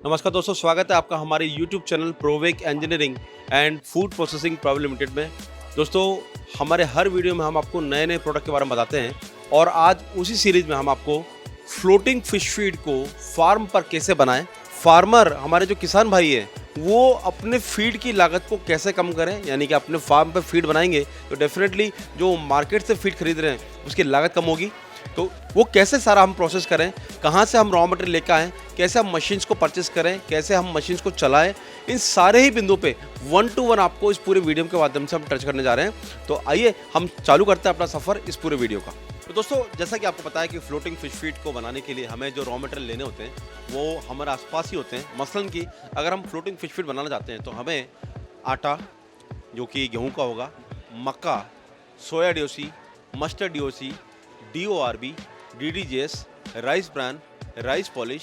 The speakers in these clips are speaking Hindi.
नमस्कार दोस्तों, स्वागत है आपका हमारे YouTube channel Provek engineering and food processing private limited में। दोस्तों, हमारे हर वीडियो में हम आपको नए नए प्रोडक्ट के बारे में बताते हैं और आज उसी सीरीज में हम आपको फ्लोटिंग फिश फीड को फार्म पर कैसे बनाएं, फार्मर हमारे जो किसान भाई हैं वो अपने फीड की लागत को कैसे कम करें, यानी कि अपने फार्म पर फीड बनाएंगे तो डेफिनेटली जो मार्केट से फीड खरीद रहे हैं उसकी लागत कम होगी। तो वो कैसे सारा हम प्रोसेस करें, कहाँ से हम रॉ मटेरियल लेकर आएँ, कैसे हम मशीन्स को परचेस करें, कैसे हम मशीन्स को चलाएं, इन सारे ही बिंदुओं पे 1 to 1 आपको इस पूरे वीडियो के माध्यम से हम टच करने जा रहे हैं। तो आइए हम चालू करते हैं अपना सफ़र इस पूरे वीडियो का। तो दोस्तों, जैसा कि आपको पता है कि फ्लोटिंग फिश फीड को बनाने के लिए हमें जो रॉ मटेरियल लेने होते हैं वो हमारे आसपास ही होते हैं। मसलन कि अगर हम फ्लोटिंग फिश फीड बनाना चाहते हैं तो हमें आटा, जो कि गेहूँ का होगा, मक्का, soya DOC, mustard DOC, DORB, DDGS, rice bran, rice polish,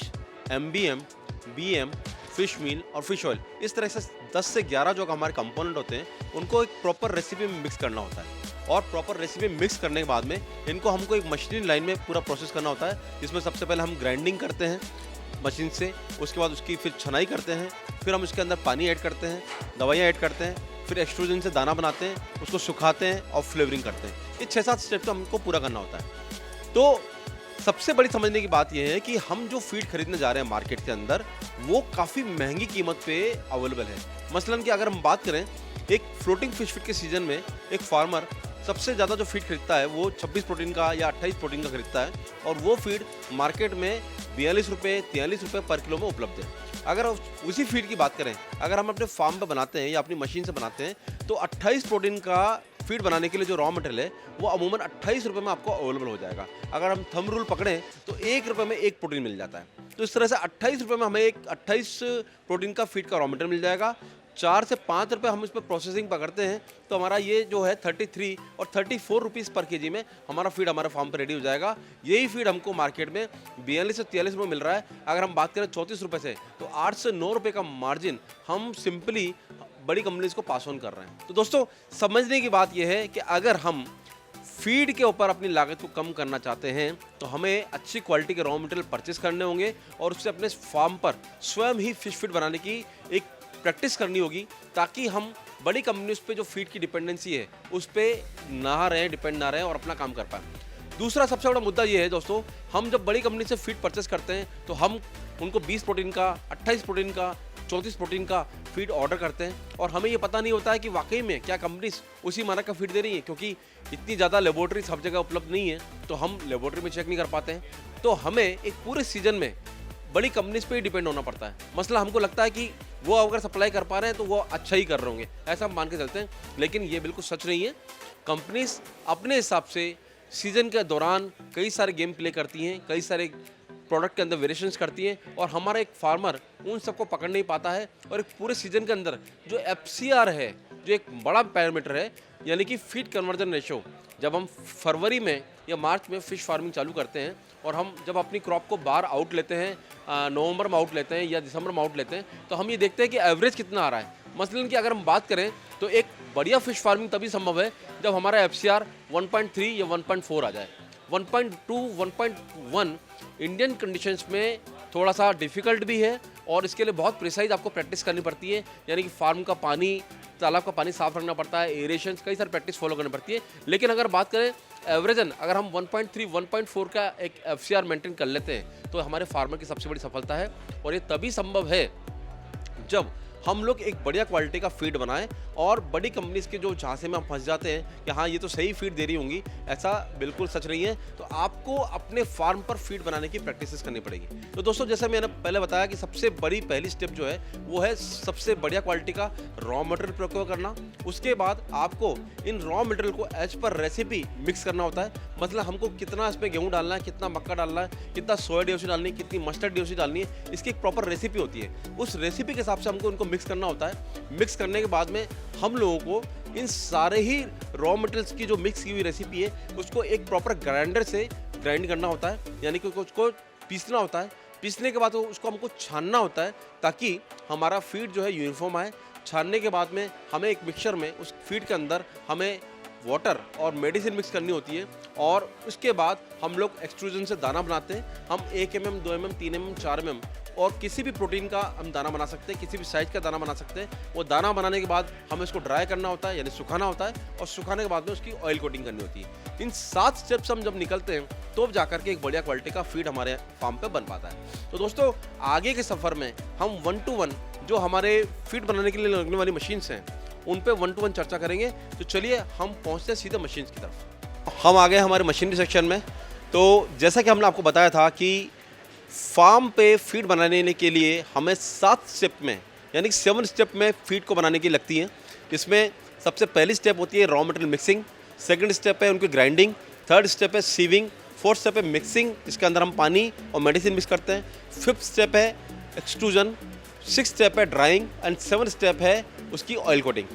MBM, BM, fish meal और फिश ऑयल, इस तरह से 10 से 11 जो हमारे कंपोनेंट होते हैं उनको एक प्रॉपर रेसिपी में मिक्स करना होता है। और प्रॉपर रेसिपी मिक्स करने के बाद में इनको हमको एक मशीनिंग लाइन में पूरा प्रोसेस करना होता है, जिसमें सबसे पहले हम ग्राइंडिंग करते हैं मशीन से, उसके बाद उसकी फिर छनाई करते हैं, फिर हम उसके अंदर पानी ऐड करते हैं, दवाइयाँ ऐड करते हैं, फिर एक्सट्रूजन से दाना बनाते हैं, उसको सुखाते हैं और फ्लेवरिंग करते हैं। ये 6-7 स्टेप तो हमको पूरा करना होता है। तो सबसे बड़ी समझने की बात यह है कि हम जो फीड खरीदने जा रहे हैं मार्केट के अंदर वो काफ़ी महंगी कीमत पे अवेलेबल है। मसलन कि अगर हम बात करें एक फ्लोटिंग फिश फीड के सीजन में एक फार्मर सबसे ज़्यादा जो फीड खरीदता है वो 26 प्रोटीन का या 28 प्रोटीन का खरीदता है और वो फीड मार्केट में 42 रुपये 43 रुपये पर किलो में उपलब्ध है। अगर उसी फीड की बात करें, अगर हम अपने फार्म पे बनाते हैं या अपनी मशीन से बनाते हैं तो 28 प्रोटीन का फीड बनाने के लिए जो रॉ मटेरियल है वो अमूमन 28 रुपये में आपको अवेलेबल हो जाएगा। अगर हम थंब रूल पकड़ें तो 1 रुपये में 1 प्रोटीन मिल जाता है। तो इस तरह से 28 रुपये में हमें एक 28 प्रोटीन का फीड का रॉ मटेरियल मिल जाएगा। 4 से 5 रुपये हम इस पर प्रोसेसिंग पकड़ते हैं तो हमारा ये जो है 33 और 34 रुपीज़ पर केजी में हमारा फीड हमारे फार्म पर रेडी हो जाएगा। यही फीड हमको मार्केट में 42 से 43 रुपये मिल रहा है। अगर हम बात करें 34 रुपये से तो 8 से 9 रुपये का मार्जिन हम सिंपली बड़ी कंपनीज को पास ऑन कर रहे हैं। तो दोस्तों, समझने की बात यह है कि अगर हम फीड के ऊपर अपनी लागत को कम करना चाहते हैं तो हमें अच्छी क्वालिटी के रॉ मटेरियल परचेस करने होंगे और उससे अपने फार्म पर स्वयं ही फिश फीड बनाने की एक प्रैक्टिस करनी होगी, ताकि हम बड़ी कंपनीज पे जो फीड की डिपेंडेंसी है उस पर ना रहें, डिपेंड ना रहें और अपना काम कर पाएँ। दूसरा सबसे बड़ा मुद्दा ये है दोस्तों, हम जब बड़ी कंपनी से फीड परचेस करते हैं तो हम उनको 20 प्रोटीन का, 28 प्रोटीन का, 34 प्रोटीन का फीड ऑर्डर करते हैं और हमें ये पता नहीं होता है कि वाकई में क्या कंपनी उसी मानक का फीड दे रही है, क्योंकि इतनी ज़्यादा लेबोरेटरी सब जगह उपलब्ध नहीं है तो हम लेबोरेटरी में चेक नहीं कर पाते हैं। तो हमें एक पूरे सीजन में बड़ी कंपनीज पे ही डिपेंड होना पड़ता है। मसला हमको लगता है कि वो अगर सप्लाई कर पा रहे हैं तो वो अच्छा ही कर रहे होंगे, ऐसा हम मान के चलते हैं, लेकिन ये बिल्कुल सच नहीं है। कंपनीज अपने हिसाब से सीजन के दौरान कई सारे गेम प्ले करती हैं, कई सारे प्रोडक्ट के अंदर वेरिएशंस करती हैं और हमारा एक फार्मर उन सबको पकड़ नहीं पाता है। और एक पूरे सीजन के अंदर जो FCR है, जो एक बड़ा पैरामीटर है, यानी कि फीड कन्वर्जन रेशो, जब हम फरवरी में या मार्च में फ़िश फार्मिंग चालू करते हैं और हम जब अपनी क्रॉप को बाहर आउट लेते हैं, नवंबर में आउट लेते हैं या दिसंबर में आउट लेते हैं, तो हम ये देखते हैं कि एवरेज कितना आ रहा है। मसलन कि अगर हम बात करें तो एक बढ़िया फ़िश फार्मिंग तभी संभव है जब हमारा FCR 1.3 या 1.4 आ जाए। 1.2, 1.1 इंडियन कंडीशंस में थोड़ा सा डिफ़िकल्ट भी है और इसके लिए बहुत प्रिसाइज आपको प्रैक्टिस करनी पड़ती है, यानी कि फार्म का पानी, तालाब का पानी साफ रखना पड़ता है, एरेशन, कई सारी प्रैक्टिस फॉलो करनी पड़ती है। लेकिन अगर बात करें एवरेजन, अगर हम 1.3, 1.4 का एक FCR मेंटेन कर लेते हैं तो हमारे फार्मर की सबसे बड़ी सफलता है। और ये तभी संभव है जब हम लोग एक बढ़िया क्वालिटी का फीड बनाएं और बड़ी कंपनीज के जो झांसे में हम फंस जाते हैं कि हाँ ये तो सही फीड दे रही होंगी, ऐसा बिल्कुल सच नहीं है। तो आपको अपने फार्म पर फीड बनाने की प्रैक्टिस करनी पड़ेगी। तो दोस्तों, जैसे मैंने पहले बताया कि सबसे बड़ी पहली स्टेप जो है वो है सबसे बढ़िया क्वालिटी का रॉ मटेरियल प्रोक्योर करना। उसके बाद आपको इन रॉ मटेरियल को एज पर रेसिपी मिक्स करना होता है। मतलब हमको कितना इसमें गेहूँ डालना है, कितना मक्का डालना है, कितना सोया डीओसी डालनी है, कितनी मस्टर्ड डीओसी डालनी है, इसकी एक प्रॉपर रेसिपी होती है। उस रेसिपी के हिसाब से हमको इनको मिक्स करना होता है। मिक्स करने के बाद में हम लोगों को इन सारे ही रॉ मटेरियल्स की जो मिक्स की हुई रेसिपी है उसको एक प्रॉपर ग्राइंडर से ग्राइंड करना होता है, यानी कि उसको पीसना होता है। पीसने के बाद उसको हमको छानना होता है ताकि हमारा फीड जो है यूनिफॉर्म आए। छानने के बाद में हमें एक मिक्सचर में उस फीड के अंदर हमें वाटर और मेडिसिन मिक्स करनी होती है और उसके बाद हम लोग एक्सट्रूजन से दाना बनाते हैं। हम 1 mm, 2 mm, 3 mm, 4 mm और किसी भी प्रोटीन का हम दाना बना सकते हैं, किसी भी साइज का दाना बना सकते हैं। वो दाना बनाने के बाद हमें इसको ड्राई करना होता है, यानी सुखाना होता है, और सुखाने के बाद में उसकी ऑयल कोटिंग करनी होती है। इन 7 स्टेप्स हम जब निकलते हैं तो जाकर के एक बढ़िया क्वालिटी का फीड हमारे फार्म पे बन पाता है। तो दोस्तों, आगे के सफ़र में हम 1 to 1 जो हमारे फीड बनाने के लिए लगने वाली मशीन्स हैं, उन पे 1 to 1 चर्चा करेंगे। तो चलिए हम पहुँचते हैं सीधे मशीन्स की तरफ। हम आ गए हमारे मशीनरी सेक्शन में। तो जैसा कि हमने आपको बताया था कि फार्म पे फीड बनाने के लिए हमें 7 स्टेप में, यानी 7 स्टेप में फीड को बनाने की लगती हैं। इसमें सबसे पहली स्टेप होती है raw material mixing, second step है उनकी ग्राइंडिंग, थर्ड स्टेप है सीविंग, फोर्थ स्टेप है मिक्सिंग, इसके अंदर हम पानी और मेडिसिन मिक्स करते हैं, फिफ्थ स्टेप है एक्सट्रूजन, सिक्स स्टेप है ड्राइंग एंड 7 स्टेप है उसकी ऑयल कोटिंग।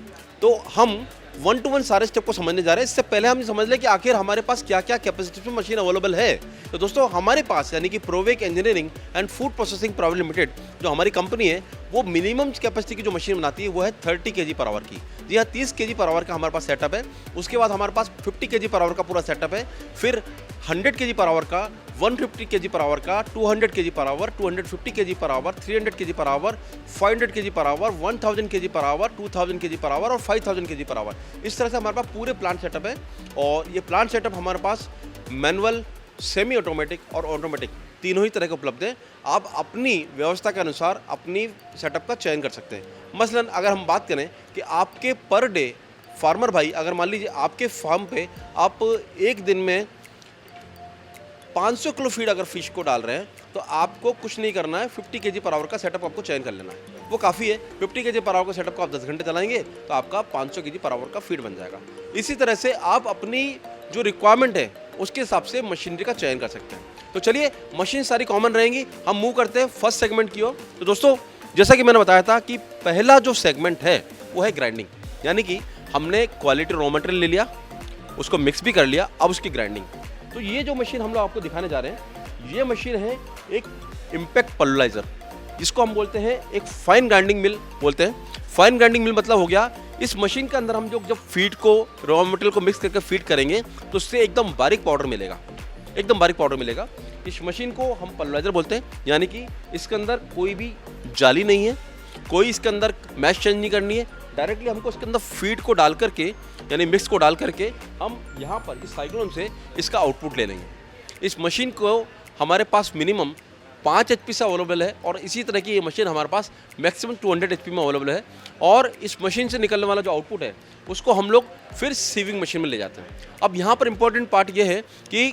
तो हम 1 to 1 सारे स्टेप को समझने जा रहे हैं। इससे पहले हम समझ लें कि आखिर हमारे पास क्या क्या कैपेसिटी में मशीन अवेलेबल है। तो दोस्तों, हमारे पास यानी कि Provek engineering and food processing private limited जो हमारी कंपनी है, वो मिनिमम कैपेसिटी की जो मशीन बनाती है वो है 30 kg पर आवर की। जी हाँ, 30 kg पर आवर का हमारे पास सेटअप है। उसके बाद हमारे पास 50 kg पर आवर का पूरा सेटअप है। फिर 100 kg पर आवर का, 150 kg पर आवर का, 200 kg per hour, 250 kg per hour, 300 kg per hour, 500 kg per hour, 1000 kg per hour, 2000 kg per hour और 5000 kg पर आवर। इस तरह से हमारे पास पूरे प्लांट सेटअप है। और ये प्लांट सेटअप हमारे पास मैनुअल, सेमी ऑटोमेटिक और ऑटोमेटिक तीनों ही तरह के उपलब्ध हैं। आप अपनी व्यवस्था के अनुसार अपनी सेटअप का चयन कर सकते हैं। मसलन अगर हम बात करें कि आपके पर डे फार्मर भाई, अगर मान लीजिए आपके फार्म पे आप एक दिन में 500 किलो फीड अगर फिश को डाल रहे हैं, तो आपको कुछ नहीं करना है, 50 kg पर आवर का सेटअप आपको चयन कर लेना है, वो काफ़ी है। 50 kg पर आवर का सेटअप को आप 10 घंटे चलाएंगे तो आपका 500 kg पर आवर का फीड बन जाएगा। इसी तरह से आप अपनी जो रिक्वायरमेंट है उसके हिसाब से मशीनरी का चयन कर सकते हैं। तो चलिए, मशीन सारी कॉमन रहेंगी, हम मूव करते हैं फर्स्ट सेगमेंट की ओर। तो दोस्तों, जैसा कि मैंने बताया था कि पहला जो सेगमेंट है वो है ग्राइंडिंग, यानी कि हमने क्वालिटी रॉ मटेरियल ले लिया, उसको मिक्स भी कर लिया, अब उसकी ग्राइंडिंग। तो ये जो मशीन हम लोग आपको दिखाने जा रहे हैं, ये मशीन है एक इम्पैक्ट पल्वराइजर, जिसको हम बोलते हैं एक फाइन ग्राइंडिंग मिल बोलते हैं। फाइन ग्राइंडिंग मिल मतलब हो गया, इस मशीन के अंदर हम जब फीड को, रॉ मटेरियल को मिक्स करके फीड करेंगे तो उससे एकदम बारीक पाउडर मिलेगा, एकदम बारीक पाउडर मिलेगा। इस मशीन को हम पल्वराइजर बोलते हैं, यानी कि इसके अंदर कोई भी जाली नहीं है, कोई इसके अंदर मैश चेंज नहीं करनी है। डायरेक्टली हमको इसके अंदर फीड को डाल करके, यानी मिक्स को डाल करके हम यहाँ पर इस साइक्लोन से इसका आउटपुट ले लेंगे। इस मशीन को हमारे पास मिनिमम 5 HP से अवेलेबल है, और इसी तरह की ये मशीन हमारे पास मैक्सिमम 200 HP में अवेलेबल है। और इस मशीन से निकलने वाला जो आउटपुट है उसको हम लोग फिर सीविंग मशीन में ले जाते हैं। अब यहाँ पर इंपॉर्टेंट पार्ट ये है कि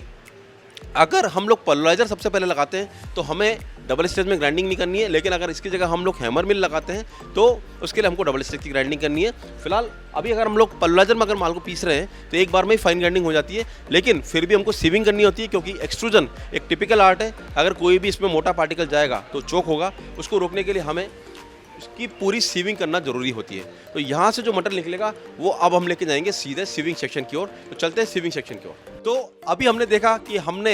अगर हम लोग पल्वराइजर सबसे पहले लगाते हैं तो हमें डबल स्टेज में ग्राइंडिंग नहीं करनी है, लेकिन अगर इसकी जगह हम लोग हैमर मिल लगाते हैं तो उसके लिए हमको डबल स्टेज की ग्राइंडिंग करनी है। फिलहाल अभी अगर हम लोग पल्वराइजर में अगर माल को पीस रहे हैं तो एक बार में ही फाइन ग्राइंडिंग हो जाती है, लेकिन फिर भी हमको सीविंग करनी होती है, क्योंकि एक्सट्रूजन एक टिपिकल आर्ट है। अगर कोई भी इसमें मोटा पार्टिकल जाएगा तो चोक होगा, उसको रोकने के लिए हमें उसकी पूरी सीविंग करना जरूरी होती है। तो यहाँ से जो मटेरियल निकलेगा वो अब हम लेके जाएंगे सीधे सीविंग सेक्शन की ओर। तो चलते हैं सीविंग सेक्शन की ओर। तो अभी हमने देखा कि हमने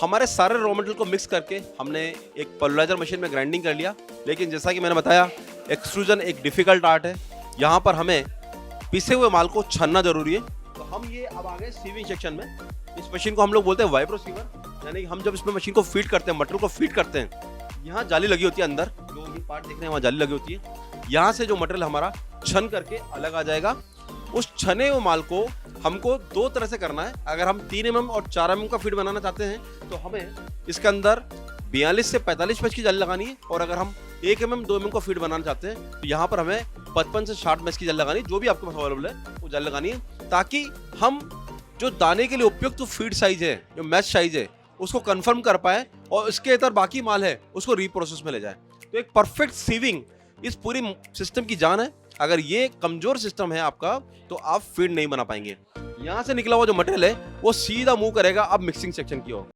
हमारे सारे रॉ मटेरियल को मिक्स करके हमने एक पल्वराइजर मशीन में ग्राइंडिंग कर लिया, लेकिन जैसा कि मैंने बताया एक्सट्रूजन एक डिफिकल्ट आर्ट है। यहाँ पर हमें पिसे हुए माल को छानना जरूरी है। तो हम ये अब आ गए सीविंग सेक्शन में। इस मशीन को हम लोग बोलते हैं वाइब्रो सीवर, यानी हम जब इसमें मशीन को फीड करते हैं, मटेरियल को फीड करते हैं, यहाँ जाली लगी होती है, अंदर जो ये पार्ट देख रहे हैं वहाँ जाली लगी होती है। यहाँ से जो मटेरियल हमारा छन करके अलग आ जाएगा। उस छने हुए माल को हमको 2 तरह से करना है। अगर हम 3 mm और 4 mm का फीड बनाना चाहते हैं तो हमें इसके अंदर 42 से 45 मैच की जाली लगानी है, और अगर हम 1 mm 2 mm का फीड बनाना चाहते हैं तो यहाँ पर हमें 55 से 60 मैच की जाली लगानी है। जो भी आपके पास अवेलेबल है वो जाली लगानी है, ताकि हम जो दाने के लिए उपयुक्त तो फीड साइज है, जो मैच साइज है, उसको कंफर्म कर पाए और इसके अंदर बाकी माल है उसको रीप्रोसेस में ले जाए। तो एक परफेक्ट सीविंग इस पूरी सिस्टम की जान है। अगर ये कमजोर सिस्टम है आपका तो आप फीड नहीं बना पाएंगे। यहाँ से निकला हुआ जो मटेरियल है वो सीधा मूव करेगा अब मिक्सिंग सेक्शन की ओर।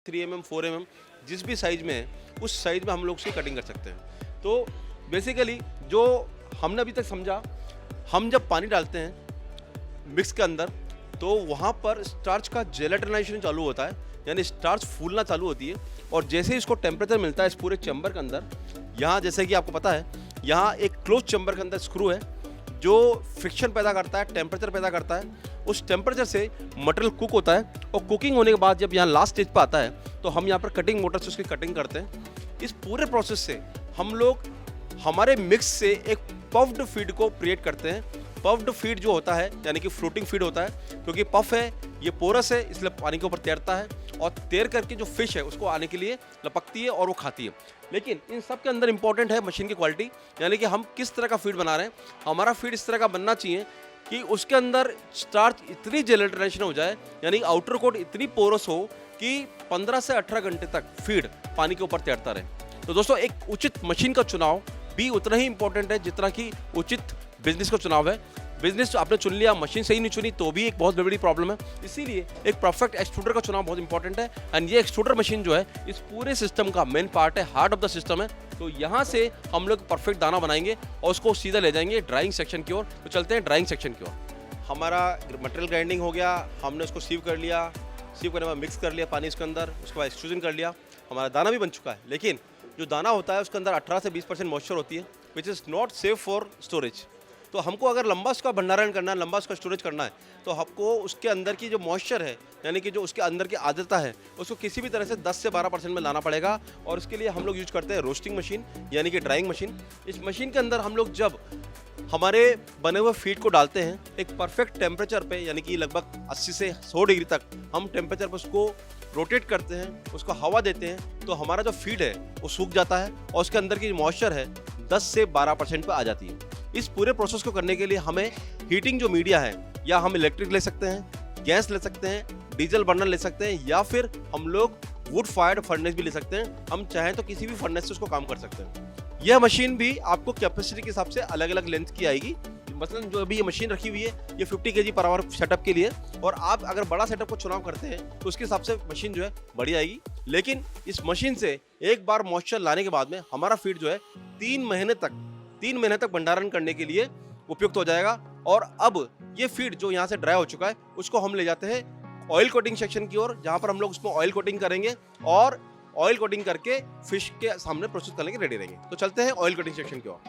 3 mm 4 mm जिस भी साइज़ में है उस साइज़ में हम लोग उसकी कटिंग कर सकते हैं। तो बेसिकली जो हमने अभी तक समझा, हम जब पानी डालते हैं मिक्स के अंदर तो वहाँ पर स्टार्च का जेलेटिनाइजेशन चालू होता है, यानी स्टार्च फूलना चालू होती है। और जैसे ही इसको टेम्परेचर मिलता है इस पूरे चैम्बर के अंदर, यहाँ जैसे कि आपको पता है यहाँ एक क्लोज चैम्बर के अंदर स्क्रू है जो फ्रिक्शन पैदा करता है, टेम्परेचर पैदा करता है। उस टेम्परेचर से मटेरियल कुक होता है और कुकिंग होने के बाद जब यहाँ लास्ट स्टेज पर आता है तो हम यहाँ पर कटिंग मोटर से उसकी कटिंग करते हैं। इस पूरे प्रोसेस से हम लोग हमारे मिक्स से एक पफ्ड फीड को क्रिएट करते हैं। पफ्ड फीड जो होता है यानी कि फ्लोटिंग फीड होता है, क्योंकि पफ है ये पोरस है इसलिए पानी के ऊपर तैरता है और तैर करके जो फिश है उसको आने के लिए लपकती है और वो खाती है। लेकिन इन सब के अंदर इंपॉर्टेंट है मशीन की क्वालिटी, यानी कि हम किस तरह का फीड बना रहे हैं। हमारा फीड इस तरह का बनना चाहिए कि उसके अंदर स्टार्च इतनी जेलेटिनाइजेशन हो जाए, यानी आउटर कोट इतनी पोरस हो कि 15 से 18 घंटे तक फीड पानी के ऊपर तैरता रहे। तो दोस्तों एक उचित मशीन का चुनाव भी उतना ही इंपॉर्टेंट है जितना कि उचित बिजनेस का चुनाव है। बिजनेस आपने चुन लिया, मशीन सही नहीं चुनी तो भी एक बहुत बड़ी प्रॉब्लम है। इसीलिए एक परफेक्ट एक्सट्रूडर का चुनाव बहुत इंपॉर्टेंट है। एंड ये एक्सट्रूडर मशीन जो है इस पूरे सिस्टम का मेन पार्ट है, हार्ट ऑफ द सिस्टम है। तो यहाँ से हम लोग परफेक्ट दाना बनाएंगे और उसको सीधा ले जाएंगे ड्राइंग सेक्शन की ओर। तो चलते हैं ड्राइंग सेक्शन की ओर। हमारा मटेरियल ग्राइंडिंग हो गया, हमने उसको सीव कर लिया, सीव करने के बाद मिक्स कर लिया पानी इसके अंदर, उसके बाद एक्सट्रूजन कर लिया, हमारा दाना भी बन चुका है। लेकिन जो दाना होता है उसके अंदर 18 से 20% मॉइस्चर होती है which is not safe for storage. तो हमको अगर लंबा उसका भंडारण करना है, लंबा उसका स्टोरेज करना है, तो हमको उसके अंदर की जो मॉइस्चर है यानी कि जो उसके अंदर की आर्द्रता है उसको किसी भी तरह से 10 से 12% में लाना पड़ेगा। और इसके लिए हम लोग यूज करते हैं रोस्टिंग मशीन यानी कि ड्राइंग मशीन। इस मशीन के अंदर हम लोग जब हमारे बने हुए फीड को डालते हैं एक परफेक्ट टेम्परेचर पे, यानी कि लगभग 80 से 100 डिग्री तक हम टेम्परेचर पर उसको रोटेट करते हैं, उसको हवा देते हैं, तो हमारा जो फीड है वो सूख जाता है और उसके अंदर की मॉइस्चर है 10 से 12% पे आ जाती है। इस पूरे प्रोसेस को करने के लिए हमें हीटिंग जो मीडिया है, या हम इलेक्ट्रिक ले सकते हैं, गैस ले सकते हैं, डीजल बर्नर ले सकते हैं, या फिर हम लोग वुड फायर्ड फर्नेस भी ले सकते हैं। हम चाहें तो किसी भी फर्नेस से उसको काम कर सकते हैं। यह मशीन भी आपको कैपेसिटी के हिसाब से अलग अलग लेंथ की आएगी। मसलन जो अभी ये मशीन रखी हुई है ये 50 kg पर आवर सेटअप के लिए, और आप अगर बड़ा सेटअप को चुनाव करते हैं तो उसके हिसाब से मशीन जो है बड़ी आएगी। लेकिन इस मशीन से एक बार मॉइस्चर लाने के बाद में हमारा फीड जो है 3 महीने तक भंडारण करने के लिए उपयुक्त हो जाएगा। और अब ये फीड जो यहाँ से ड्राई हो चुका है उसको हम ले जाते हैं ऑयल कोटिंग सेक्शन की ओर, जहाँ पर हम लोग उसमें ऑयल कोटिंग करेंगे और ऑयल कोटिंग करके फिश के सामने प्रोसेस करने के रेडी रहेंगे। तो चलते हैं ऑयल कोटिंग सेक्शन की ओर।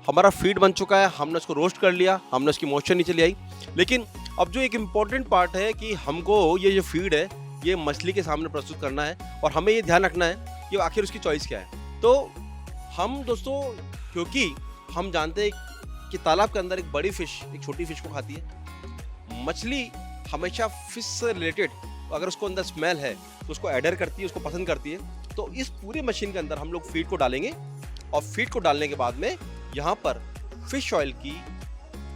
हमारा फीड बन चुका है, हमने उसको रोस्ट कर लिया, हमने उसकी मॉइस्चर नीचे ले आई। लेकिन अब जो एक इम्पॉर्टेंट पार्ट है कि हमको ये जो फीड है ये मछली के सामने प्रस्तुत करना है और हमें ये ध्यान रखना है कि आखिर उसकी चॉइस क्या है। तो हम दोस्तों, क्योंकि हम जानते हैं कि तालाब के अंदर एक बड़ी फिश एक छोटी फिश को खाती है, मछली हमेशा फिश से रिलेटेड अगर उसको अंदर स्मेल है तो उसको एडर करती है, उसको पसंद करती है। तो इस पूरी मशीन के अंदर हम लोग फीड को डालेंगे और फीड को डालने के बाद में यहाँ पर फिश ऑयल की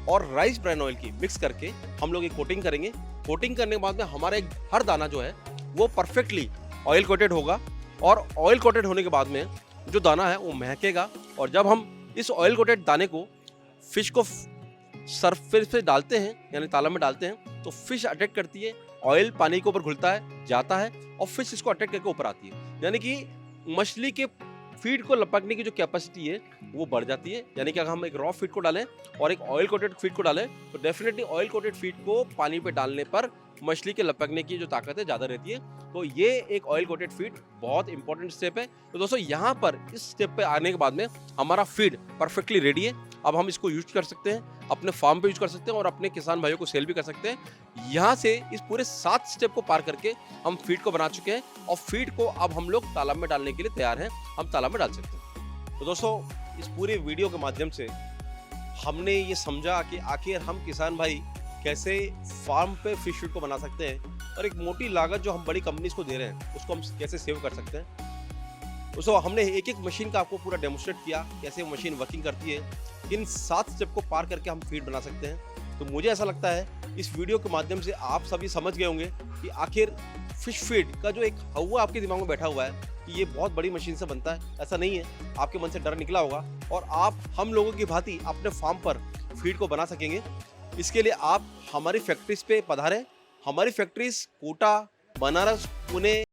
और राइस ब्रान ऑयल की मिक्स करके हम लोग एक कोटिंग करेंगे। कोटिंग करने के बाद में हमारा एक हर दाना जो है वो परफेक्टली ऑयल कोटेड होगा और ऑयल कोटेड होने के बाद में जो दाना है वो महकेगा। और जब हम इस ऑयल कोटेड दाने को फिश को सरफेस पे डालते हैं यानी तालाब में डालते हैं तो फिश अटैक करती है, ऑयल पानी के ऊपर घुलता है, जाता है और फिश इसको अटैक करके ऊपर आती है। यानी कि मछली के फीड को लपकने की जो कैपेसिटी है वो बढ़ जाती है। यानी कि अगर हम एक रॉ फीड को डालें और एक ऑयल कोटेड फीड को डालें तो डेफिनेटली ऑयल कोटेड फीड को पानी पे डालने पर मछली के लपकने की जो ताकत है ज़्यादा रहती है। तो ये एक ऑयल कोटेड फीड बहुत इंपॉर्टेंट स्टेप है। तो दोस्तों यहाँ पर इस स्टेप पे आने के बाद में हमारा फीड परफेक्टली रेडी है। अब हम इसको यूज कर सकते हैं, अपने फार्म पे यूज कर सकते हैं और अपने किसान भाइयों को सेल भी कर सकते हैं। यहाँ से इस पूरे 7 स्टेप को पार करके हम फीड को बना चुके हैं और फीड को अब हम लोग तालाब में डालने के लिए तैयार हैं, हम तालाब में डाल सकते हैं। तो दोस्तों इस पूरे वीडियो के माध्यम से हमने ये समझा कि आखिर हम किसान भाई कैसे फार्म पे फिश फीड को बना सकते हैं और एक मोटी लागत जो हम बड़ी कंपनीज को दे रहे हैं उसको हम कैसे सेव कर सकते हैं। दोस्तों हमने एक एक मशीन का आपको पूरा डेमोस्ट्रेट किया कैसे मशीन वर्किंग करती है। इन 7 स्टेप को पार करके हम फीड बना सकते हैं। तो मुझे ऐसा लगता है इस वीडियो के माध्यम से आप सभी समझ गए होंगे कि आखिर फिश फीड का जो एक हवा आपके दिमाग में बैठा हुआ है कि ये बहुत बड़ी मशीन से बनता है, ऐसा नहीं है। आपके मन से डर निकला होगा और आप हम लोगों की भांति अपने फार्म पर फीड को बना सकेंगे। इसके लिए आप हमारी फैक्ट्रीज पे पधारें। हमारी फैक्ट्रीज कोटा, बनारस, पुणे,